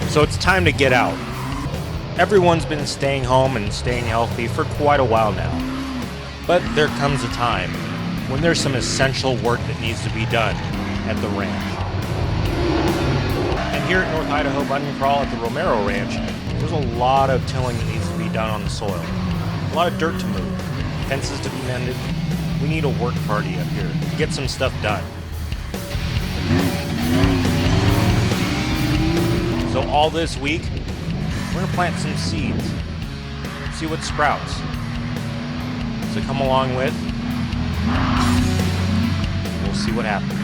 So it's time to get out. Everyone's been staying home and staying healthy for quite a while now. But there comes a time when there's some essential work that needs to be done at the ranch. And here at North Idaho Mud and Crawl at the Romero Ranch, there's a lot of tilling that needs to be done on the soil. A lot of dirt to move, fences to be mended. We need a work party up here to get some stuff done. So all this week, we're gonna plant some seeds, see what sprouts. So come along with, we'll see what happens.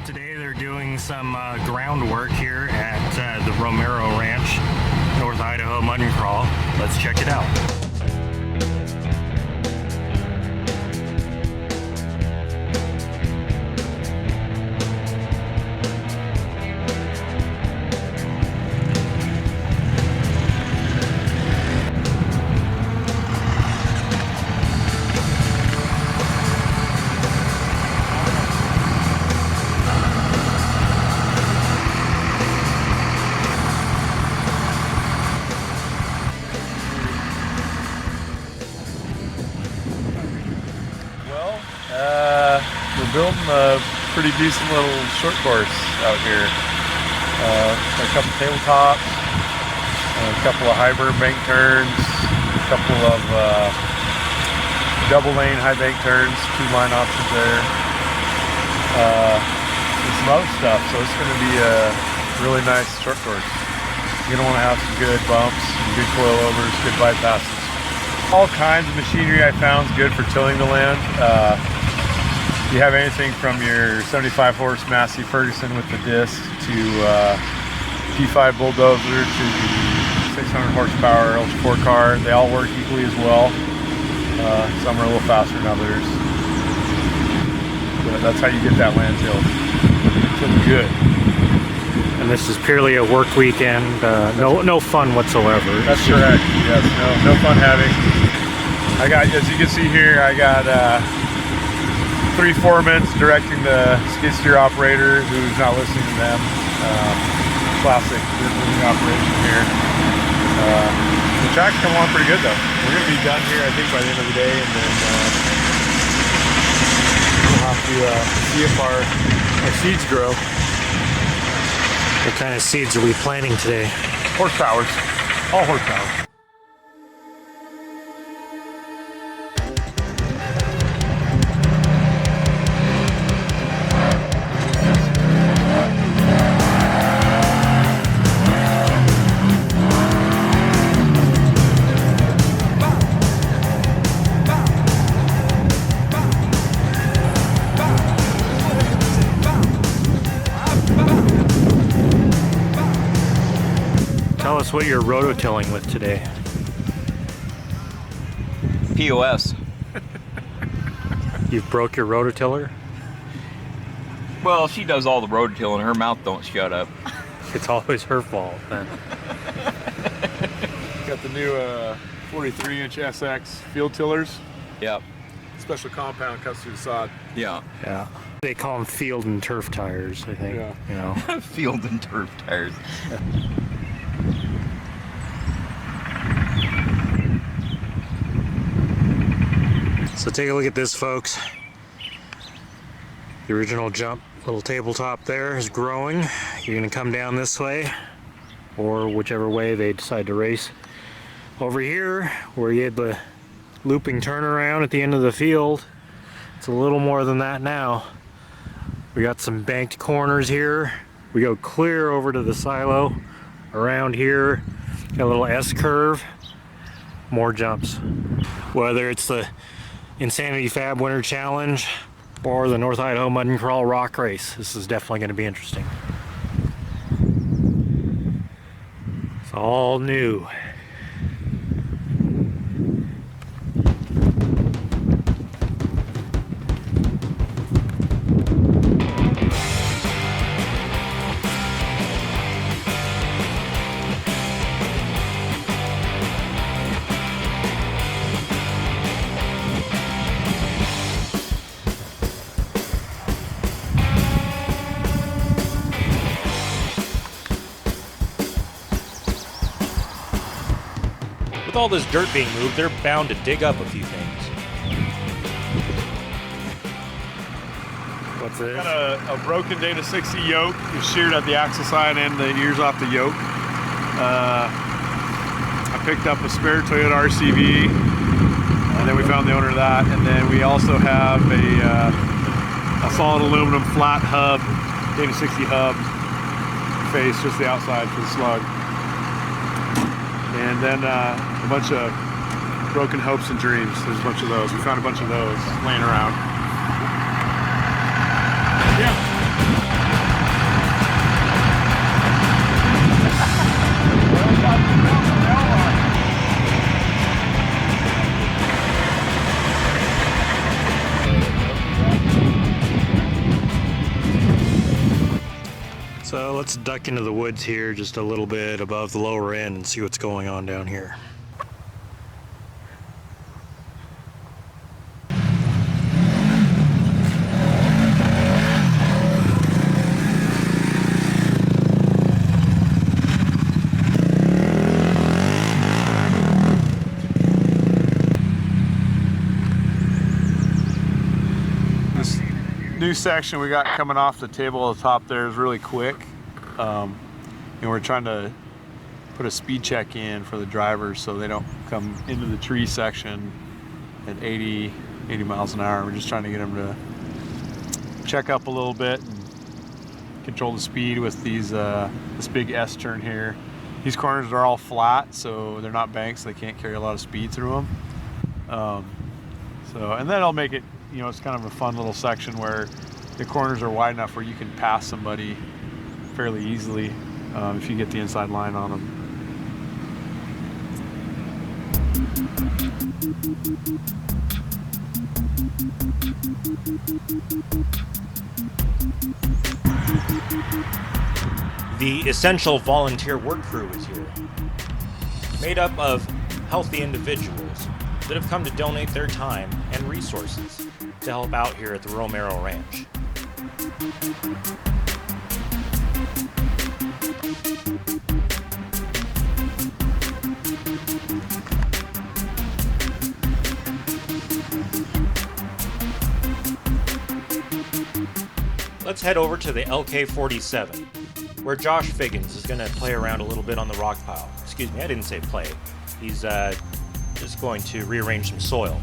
Today they're doing some groundwork here at the Romero Ranch, North Idaho Mud and Crawl. Let's check it out. We're building a pretty decent little short course out here. A couple tabletops, a couple of hybrid bank turns, a couple of double lane high bank turns, 2-line options there, and some other stuff. So it's going to be a really nice short course. You're going to want to have some good bumps, some good coilovers, good bypasses. All kinds of machinery I found is good for tilling the land. You have anything from your 75 horse Massey Ferguson with the disc to P5 bulldozer to the 600 horsepower Ultra 4 car. They all work equally as well. Some are a little faster than others. But that's how you get that land tilled. It's looking good. And this is purely a work weekend, no fun whatsoever. That's correct. Yes, no fun having. I got, as you can see here, I got 3 foremen directing the skid steer operator who's not listening to them. Classic operation here. track's come along pretty good though. We're gonna be done here, I think, by the end of the day, and then we'll have to see if our seeds grow. What kind of seeds are we planting today? Horsepowers, all horsepower. Tell us what you're rototilling with today. POS. You've broke your rototiller? Well, she does all the rototilling. Her mouth don't shut up. It's always her fault then. Got the new 43-inch SX field tillers. Yep. Special compound cuts through the sod. Yeah. Yeah. They call them field and turf tires, I think. Yeah. You know. Field and turf tires. So take a look at this, folks. The original jump little tabletop there is growing. You're gonna come down this way, or whichever way they decide to race. Over here, where you had the looping turnaround at the end of the field, it's a little more than that now. We got some banked corners here. We go clear over to the silo. Around here, got a little S-curve. More jumps. Whether it's the Insanity Fab Winter Challenge or the North Idaho Mud and Crawl Rock Race, this is definitely going to be interesting. It's all new. With all this dirt being moved, they're bound to dig up a few things. What's this? Got a broken Data 60 yoke. It's sheared at the axle side and the ears off the yoke. I picked up a spare Toyota RCV, and then we found the owner of that. And then we also have a solid aluminum flat hub, Data 60 hub face, just the outside for the slug. And then a bunch of broken hopes and dreams. There's a bunch of those. We found a bunch of those laying around. Yeah. So let's duck into the woods here just a little bit above the lower end and see what's going on down here. This new section we got coming off the table at the top there is really quick. And we're trying to put a speed check in for the drivers so they don't come into the tree section at 80 miles an hour. We're just trying to get them to check up a little bit and control the speed with these this big S turn here. These corners are all flat, so they're not banks, so they can't carry a lot of speed through them. And then it'll make it, you know, it's kind of a fun little section where the corners are wide enough where you can pass somebody fairly easily if you get the inside line on them. The essential volunteer work crew is here, made up of healthy individuals that have come to donate their time and resources to help out here at the Romero Ranch. let's head over to the LK-47, where Josh Figgins is going to play around a little bit on the rock pile. Excuse me, I didn't say play. He's just going to rearrange some soil.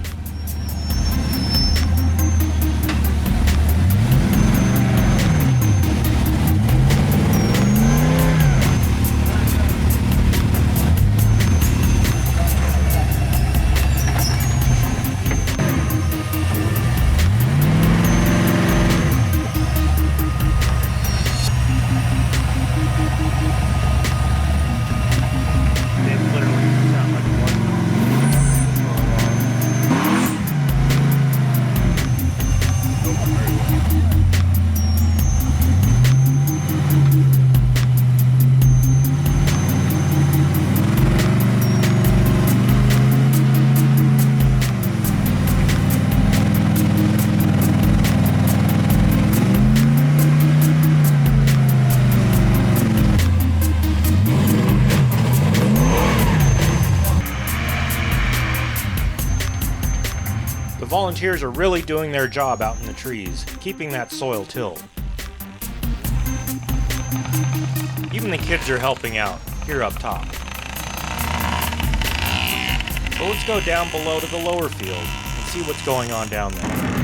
Volunteers are really doing their job out in the trees, keeping that soil tilled. Even the kids are helping out, here up top. So let's go down below to the lower field and see what's going on down there.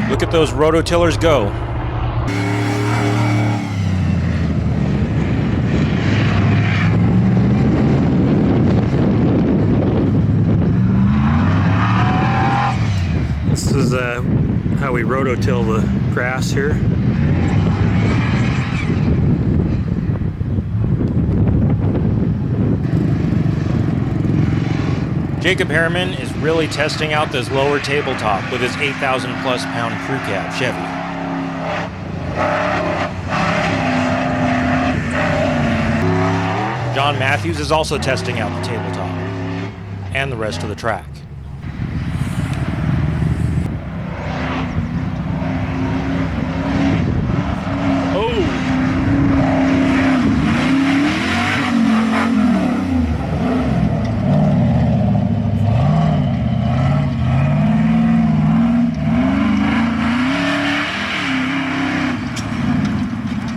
Look at those rototillers go. This is how we rototill the grass here. Jacob Harriman is really testing out this lower tabletop with his 8,000 plus pound crew cab Chevy. John Matthews is also testing out the tabletop and the rest of the track.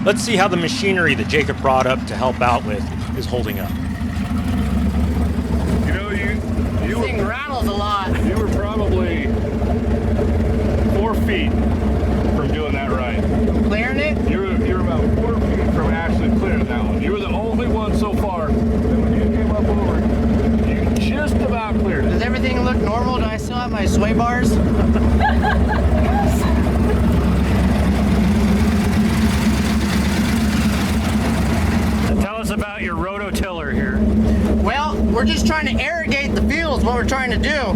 Let's see how the machinery that Jacob brought up to help out with is holding up. You know, This thing rattles a lot. you were probably 4 feet from doing that right. Clearing it? You were about 4 feet from actually clearing that one. You were the only one so far. And when you came up over, you just about cleared it. Does everything look normal? Do I still have my sway bars? Tell us about your rototiller here. Well, we're just trying to irrigate the fields, what we're trying to do.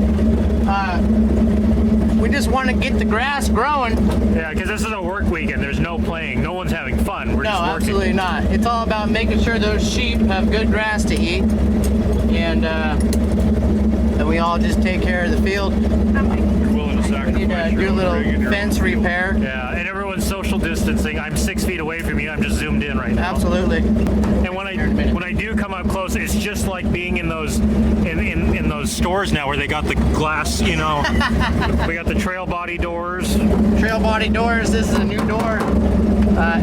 We just want to get the grass growing. Yeah, because this is a work weekend. There's no playing. No one's having fun. We're No, just working. absolutely not. It's all about making sure those sheep have good grass to eat. And that we all just take care of the field. You're willing to We sacrifice need to do a your own little rig and your fence own field. repair. Yeah, and everyone's social distancing. I'm 6 feet away from you. I'm just zoomed in right now. Absolutely. And when Here in a minute. I do come up close, it's just like being in those in those stores now where they got the glass, you know. We got the trail body doors. Trail body doors. This is a new door.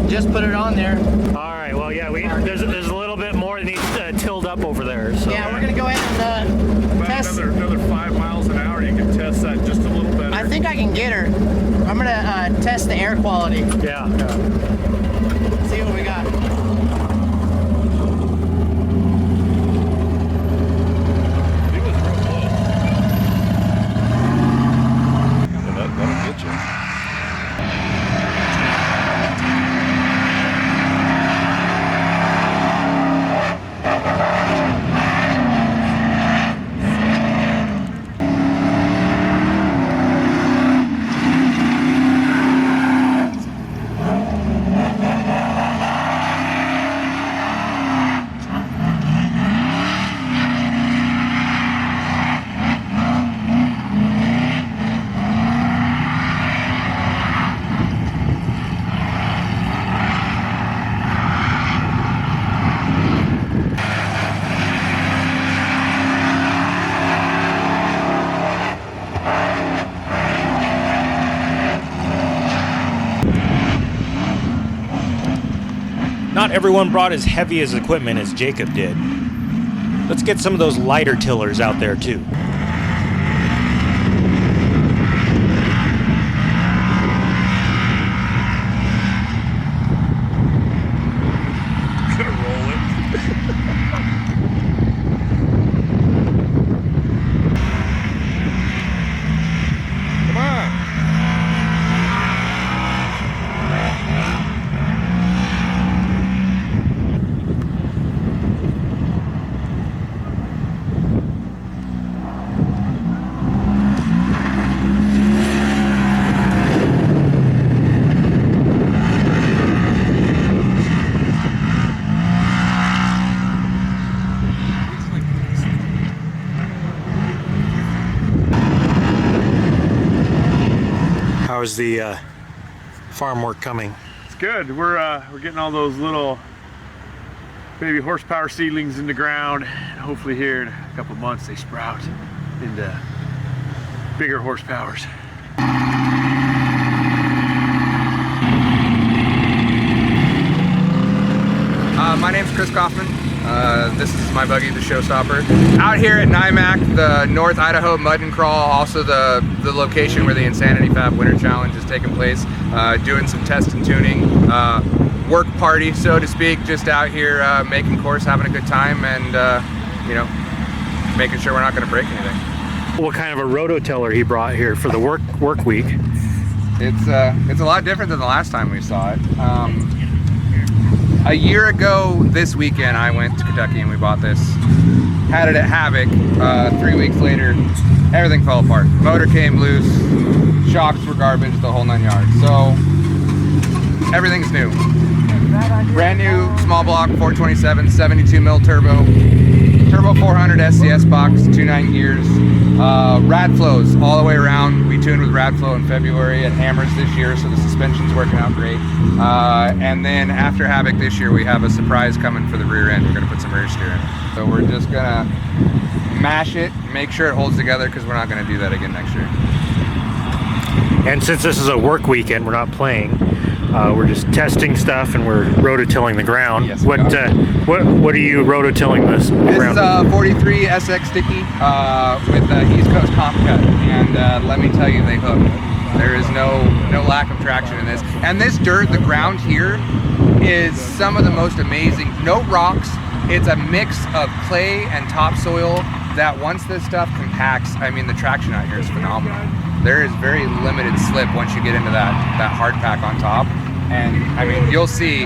Just put it on there. All right. Well, yeah. There's a little bit more that needs tilled up over there. So. Yeah, we're gonna go ahead and About test. another 5 miles an hour, you can test that just a little better. I think I can get her. I'm gonna test the air quality. Yeah. See what we got. He was real close. That'll get you. Not everyone brought as heavy as equipment as Jacob did. Let's get some of those lighter tillers out there too. How's the farm work coming? It's good. We're getting all those little baby horsepower seedlings in the ground. Hopefully here in a couple of months they sprout into bigger horsepowers. My name's Chris Kaufman. This is my buggy, the Showstopper. Out here at NIMAC, the North Idaho Mud and Crawl, also the location where the Insanity Fab Winter Challenge is taking place, doing some test and tuning, work party, so to speak, just out here making course, having a good time, and you know, making sure we're not going to break anything. What kind of a rototiller he brought here for the work week? It's a lot different than the last time we saw it. A year ago this weekend I went to Kentucky and we bought this, had it at Havoc. 3 weeks later everything fell apart. Motor came loose, shocks were garbage, the whole 9 yards. So everything's new. Brand new small block 427 72 mil turbo 400 SCS box, 2.9 gears, rad flows all the way around. We tuned with rad flow in February at Hammers this year, so the suspension's working out great. And then after Havoc this year, we have a surprise coming for the rear end. We're gonna put some rear steer in. So we're just gonna mash it, make sure it holds together, because we're not gonna do that again next year. And since this is a work weekend, we're not playing. We're just testing stuff and we're rototilling the ground. Yes, what are you rototilling this ground? This is 43 SX sticky with East Coast comp cut, and let me tell you, they hook. There is no lack of traction in this. And this dirt, the ground here, is some of the most amazing. No rocks. It's a mix of clay and topsoil that once this stuff compacts, I mean, the traction out here is phenomenal. There is very limited slip once you get into that hard pack on top. And I mean, you'll see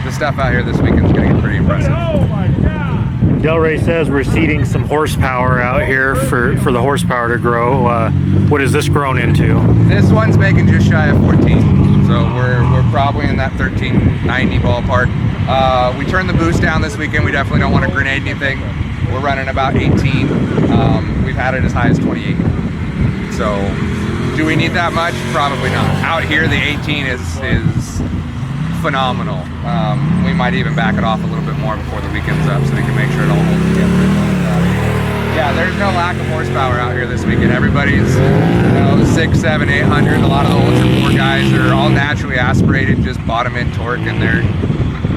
the stuff out here this weekend is going to get pretty impressive. Delray says we're seeding some horsepower out here for the horsepower to grow. What is this grown into? This one's making just shy of 14. So we're probably in that 1390 ballpark. We turned the boost down this weekend. We definitely don't want to grenade anything. We're running about 18. We've had it as high as 28. So, do we need that much? Probably not. Out here, the 18 is phenomenal. We might even back it off a little bit more before the weekend's up so we can make sure it all holds together. Yeah, there's no lack of horsepower out here this weekend. Everybody's, 6, 7, 800. A lot of the Ultra 4 guys are all naturally aspirated, just bottom end torque, and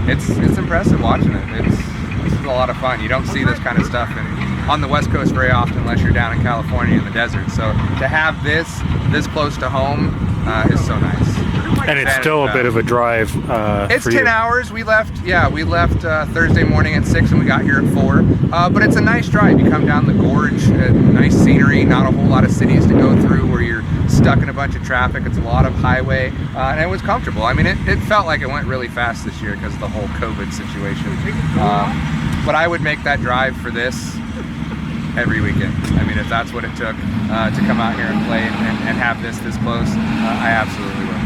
it's impressive watching it. This is a lot of fun. You don't see this kind of stuff on the West Coast very often unless you're down in California in the desert. So to have this close to home is so nice. And it's still a bit of a drive it's for 10 you. hours. We left Thursday morning at 6 and we got here at 4. But it's a nice drive. You come down the gorge, nice scenery, not a whole lot of cities to go through where you're stuck in a bunch of traffic. It's a lot of highway, and it was comfortable. I mean, it felt like it went really fast this year because of the whole COVID situation. But I would make that drive for this every weekend. I mean, if that's what it took to come out here and play and have this close, I absolutely will.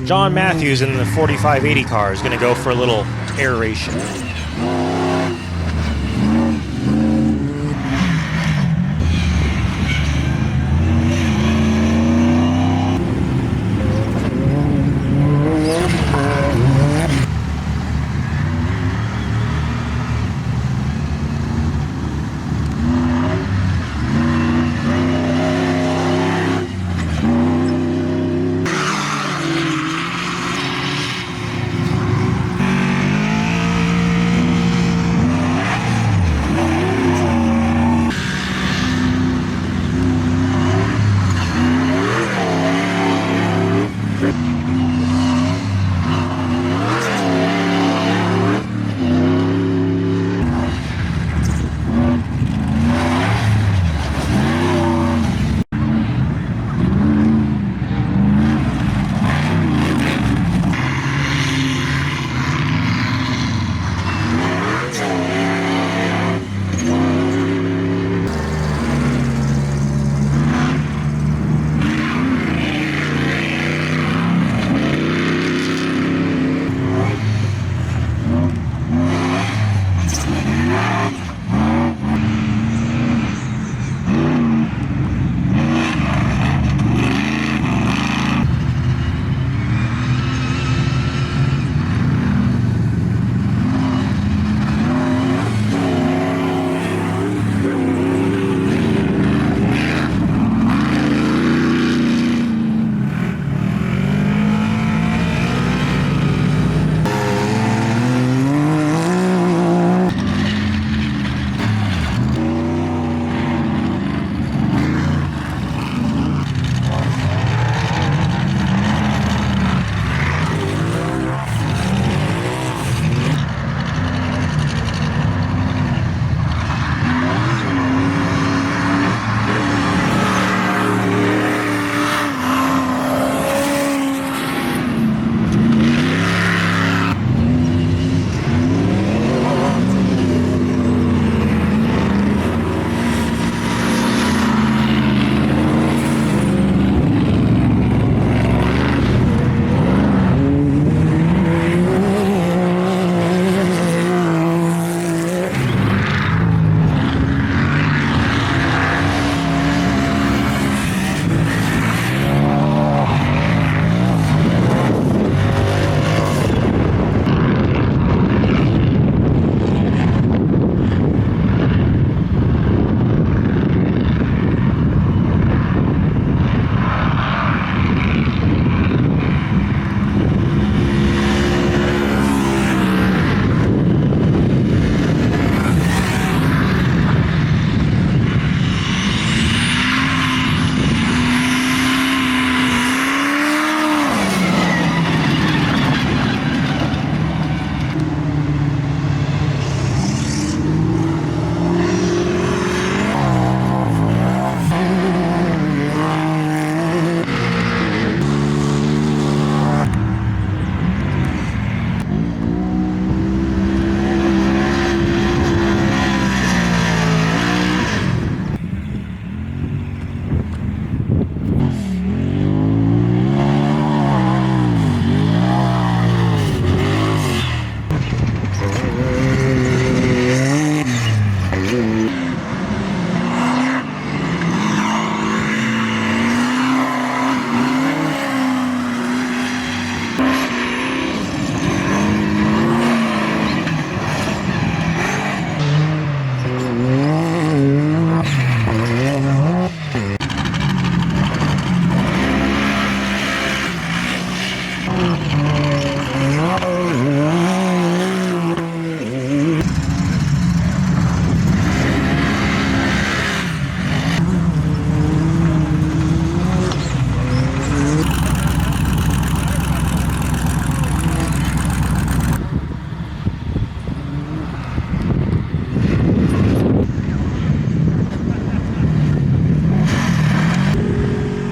John Matthews in the 4580 car is going to go for a little aeration.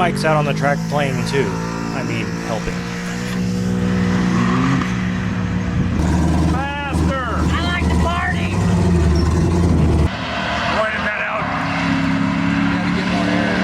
Mike's out on the track playing too. I mean, helping. Faster! I like to party! Pointed that out. Gotta get more air.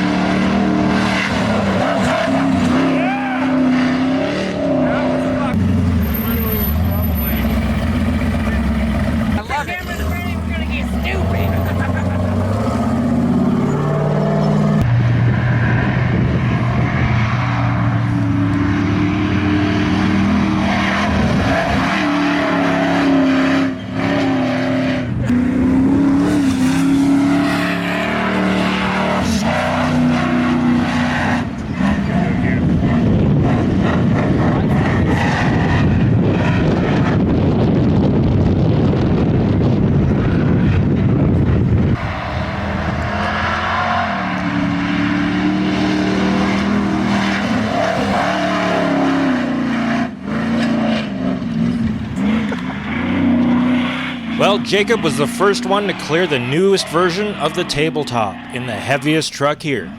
Well, Jacob was the first one to clear the newest version of the tabletop in the heaviest truck here.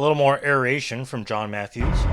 little more aeration from John Matthews.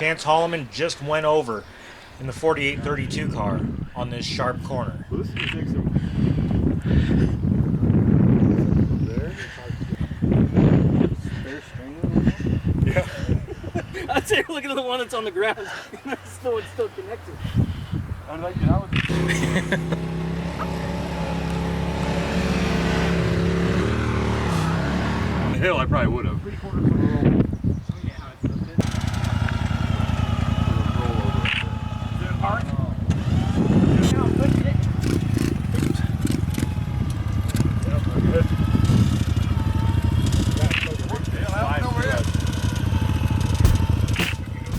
Chance Holloman just went over in the 4832 car on this sharp corner. Yeah. I'd say look at the one that's on the ground. It's still connected. I'd like to get out with On the hill, I probably would have.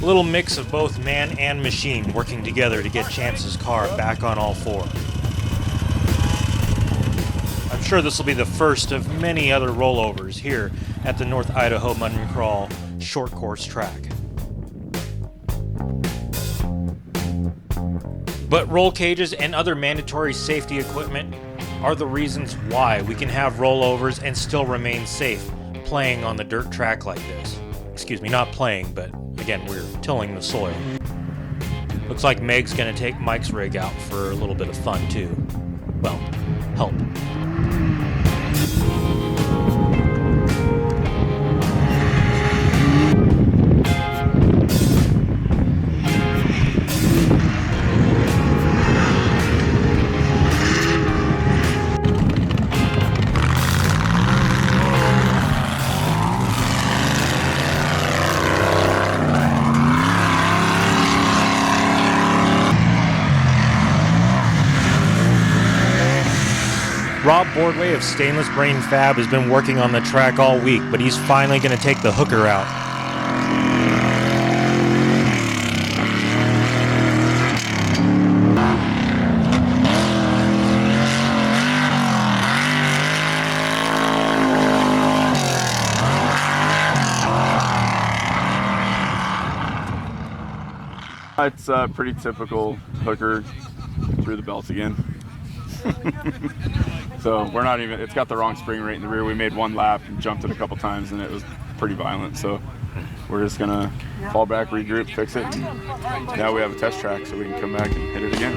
A little mix of both man and machine working together to get Chance's car back on all four. I'm sure this will be the first of many other rollovers here at the North Idaho Mud and Crawl short course track. But roll cages and other mandatory safety equipment are the reasons why we can have rollovers and still remain safe playing on the dirt track like this. Excuse me, not playing, but again, we're tilling the soil. Looks like Meg's gonna take Mike's rig out for a little bit of fun too. Well, help. Rob Boardway of Stainless Brain Fab has been working on the track all week, but he's finally going to take the hooker out. It's a pretty typical hooker through the belts again. So we're not even, it's got the wrong spring rate in the rear. We made one lap and jumped it a couple times and it was pretty violent. So we're just gonna fall back, regroup, fix it. And now we have a test track so we can come back and hit it again.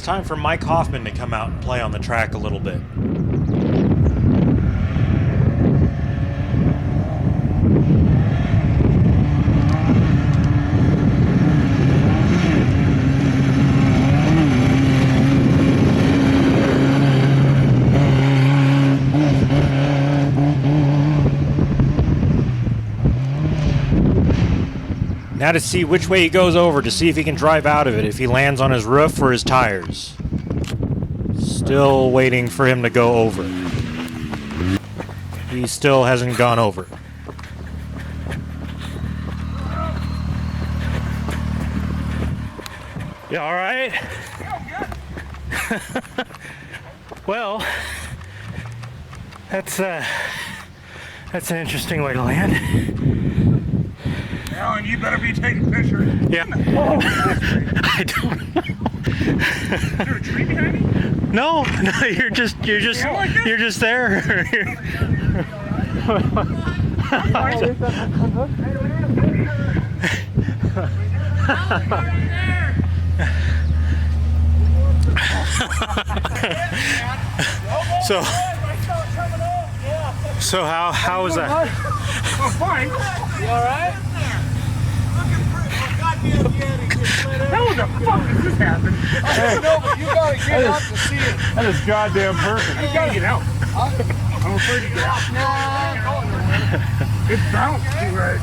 time for Mike Hoffman to come out and play on the track a little bit. Now to see which way he goes over to see if he can drive out of it, if he lands on his roof or his tires. Still waiting for him to go over. He still hasn't gone over. You all right? Well, that's an interesting way to land. Alan, you better be taking pictures. Yeah. Oh, I don't know. is there a tree behind me? No, you're just there. So how was that? Oh, fine. You alright? How the fuck did this happen? Hey, no, but you gotta get out to see it. That is goddamn perfect. You gotta get out. I'm afraid to get out. It's bounced too right.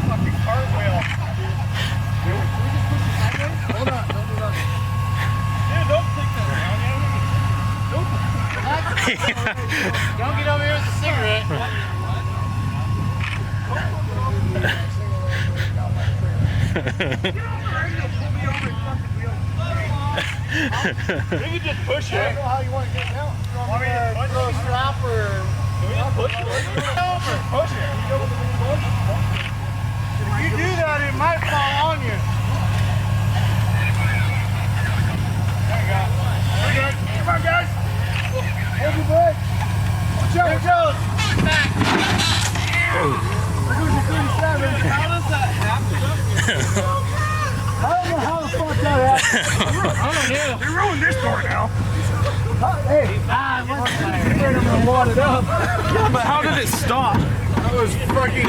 Fucking cartwheel. Hold on, don't do that. Dude, don't take that around. Don't get over here with a cigarette. We can just push it. I don't know how you want to get down. Want me to push Throw a strap or... Can we just push it? Push it. If you do that, it might fall on you. There you go. We're good. Come on, guys. Hold your break. Watch out, watch out. Back. Who's your 37? How does that happen? I don't know how the fuck that happened. We ruined this door now. Hey, I'm gonna wad it up. But how did it stop? That was fucking...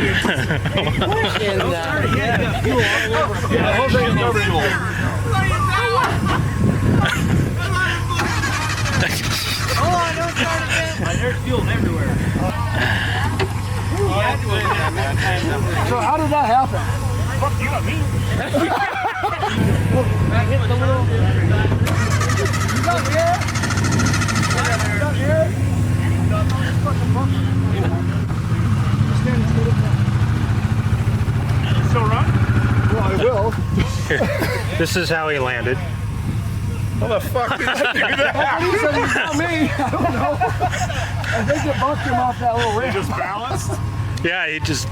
Yeah, the whole thing is over. There's fuel everywhere. So how did that happen? Fuck you, not me. I hit the little... You got here? You got here? Still run? Well, I will. This is how he landed. How the fuck did you do that? He said he's not me. I don't know. I think it bumped him off that little ramp. Just balanced? Yeah, he just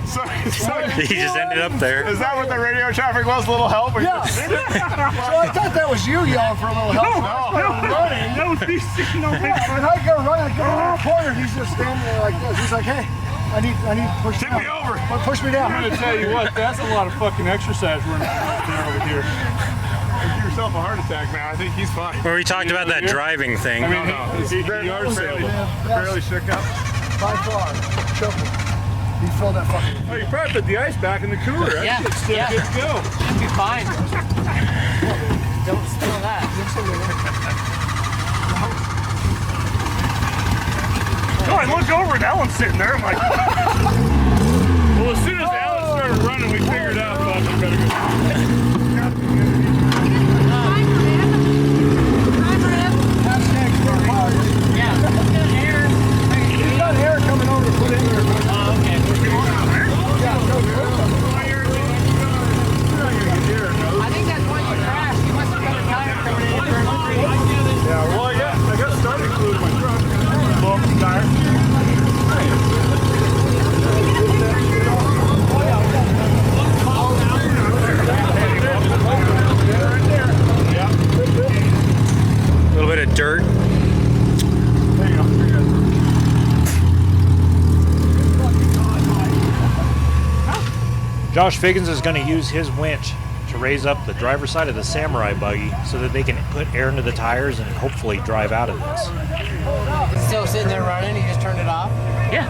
He just ended up there. Is that what the radio traffic was? A little help? Yeah. So I thought that was you yelling for a little help. I'm running. No, he's no big. When I go running, I go around the corner. He's just standing there like this. He's like, hey, I need to push Tip down. me over. Push me down. I'm gonna tell you what, that's a lot of fucking exercise we're doing over here. Give yourself a heart attack, man. I think he's fine. Where we talked about that driving thing. I mean, yours barely shook up. By far. Triple. He filled that fucking... Oh, you probably put the ice back in the cooler. Right? Yeah, It's still yeah. good to go. Should be fine. Don't spill that. Oh, I looked over and Alan's sitting there. I'm like, well, as soon as Alan started running, we figured out that we better go. Yeah. Air. He's got air coming over to put in there. Oh, okay. I think that's why you crashed. You must have got a tire coming in. Yeah, well, I got started fluid in my truck. Blow up some tires. A little bit of dirt. There you go. You're good. Josh Figgins is going to use his winch to raise up the driver's side of the Samurai buggy so that they can put air into the tires and hopefully drive out of this. It's still sitting there running. You just turned it off. Yeah.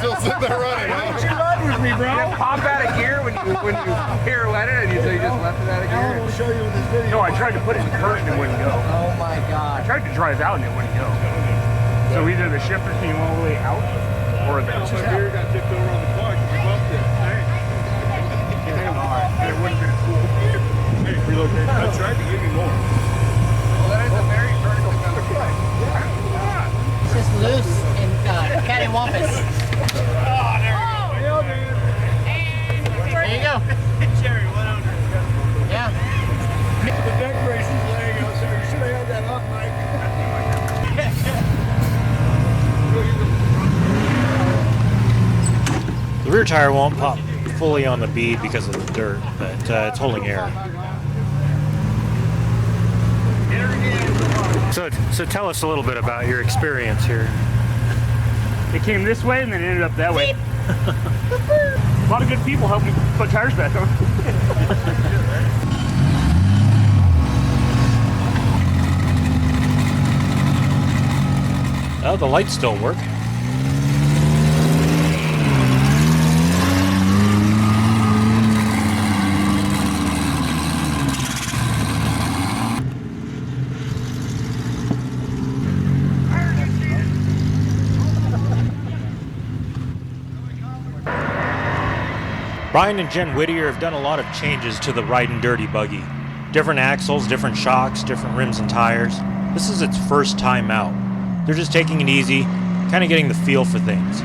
Still sitting there running. Why didn't you run with me, bro? You pop out of gear when you pirouette it, and so you just left it out of gear. I'll show you this video. No, I tried to put it in current and it wouldn't go. Oh my I God. tried to drive out and it wouldn't go. So either the shifter came all the way out or the Beer got tipped over on the car because you bumped it. Hey. it wouldn't have been cool. Hey, relocate. I tried to give you more. Well, that is a very vertical kind of play. It's just loose and cattywampus. There you go. Yeah. The deck brace is laying out there. You should have had that off, Mike. The rear tire won't pop fully on the bead because of the dirt, but it's holding air. So tell us a little bit about your experience here. It came this way and then ended up that way. A lot of good people helped me put tires back on. Oh, the lights still work. Brian and Jen Whittier have done a lot of changes to the Ridin' Dirty buggy. Different axles, different shocks, different rims and tires. This is its first time out. They're just taking it easy, kind of getting the feel for things.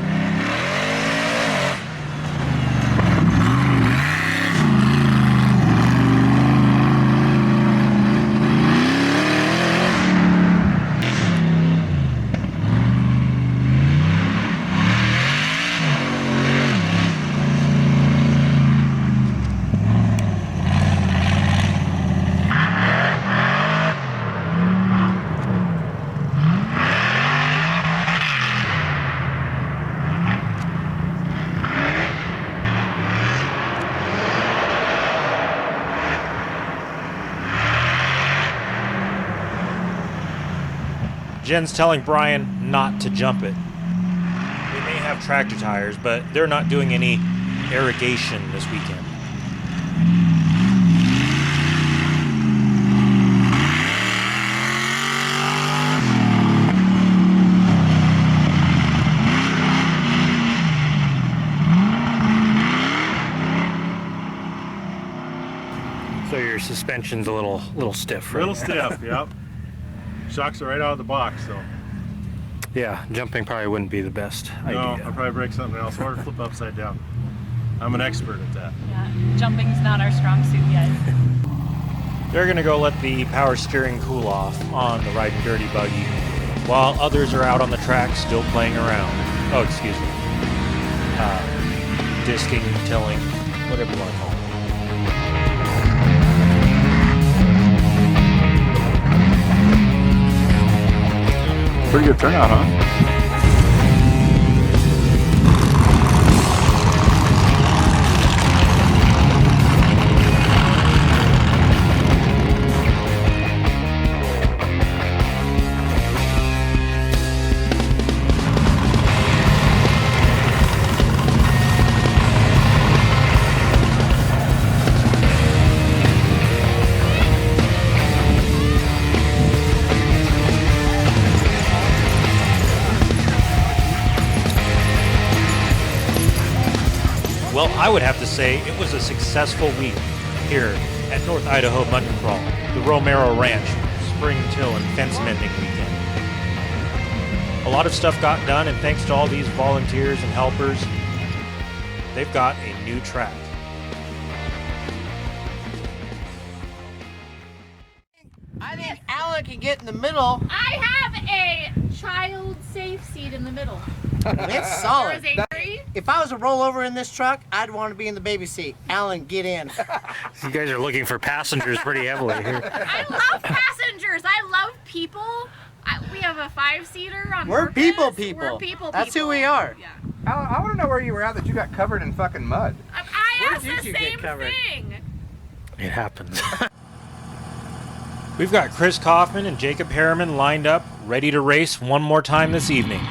Jen's telling Brian not to jump it. They may have tractor tires, but they're not doing any irrigation this weekend. So your suspension's a little stiff, right? Little stiff, yep. Shocks are right out of the box, so. Yeah, jumping probably wouldn't be the best idea. No, I'll probably break something else or flip upside down. I'm an expert at that. Yeah, jumping's not our strong suit yet. They're gonna go let the power steering cool off on the Ridin' Dirty buggy, while others are out on the track still playing around. Oh, excuse me. Disking, tilling, whatever you want to call it. Pretty good turnout, huh? Well, I would have to say it was a successful week here at North Idaho Mud and Crawl, the Romero Ranch, spring till and fence mending weekend. A lot of stuff got done, and thanks to all these volunteers and helpers, they've got a new track. I think Alan can get in the middle. I have a child safe seat in the middle. It's solid. If I was a rollover in this truck, I'd want to be in the baby seat. Alan, get in. You guys are looking for passengers pretty heavily here. I love passengers. I love people. We have a 5-seater on We're purpose. people people. We're people That's people. who we are. Yeah. I want to know where you were at that you got covered in fucking mud. I Where That's did the you get same covered? thing. It happens. We've got Chris Kaufman and Jacob Harriman lined up, ready to race one more time this evening.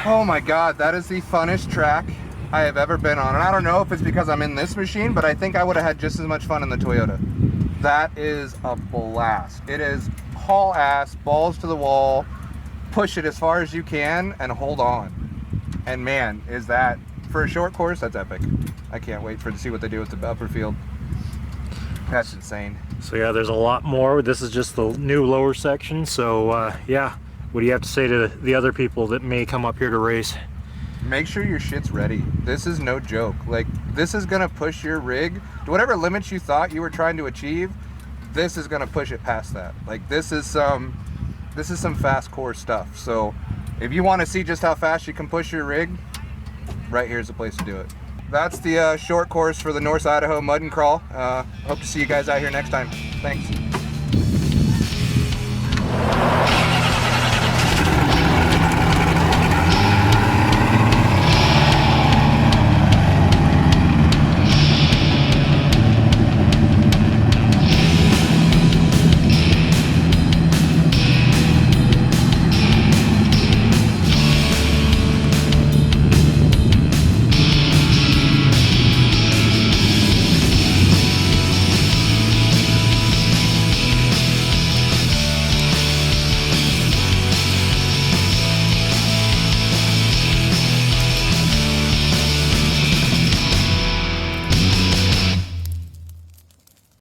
Oh my God, that is the funnest track I have ever been on. And I don't know if it's because I'm in this machine, but I think I would have had just as much fun in the Toyota. That is a blast. It is haul ass, balls to the wall, push it as far as you can and hold on. And man, is that, for a short course, that's epic. I can't wait to see what they do with the upper field. That's insane. So yeah, there's a lot more. This is just the new lower section. So yeah, what do you have to say to the other people that may come up here to race? Make sure your shit's ready. This is no joke. Like, this is gonna push your rig to whatever limits you thought you were trying to achieve. This is gonna push it past that. Like, this is some fast course stuff. So if you want to see just how fast you can push your rig, right here's the place to do it. That's the short course for the North Idaho Mud and Crawl. Hope to see you guys out here next time. Thanks.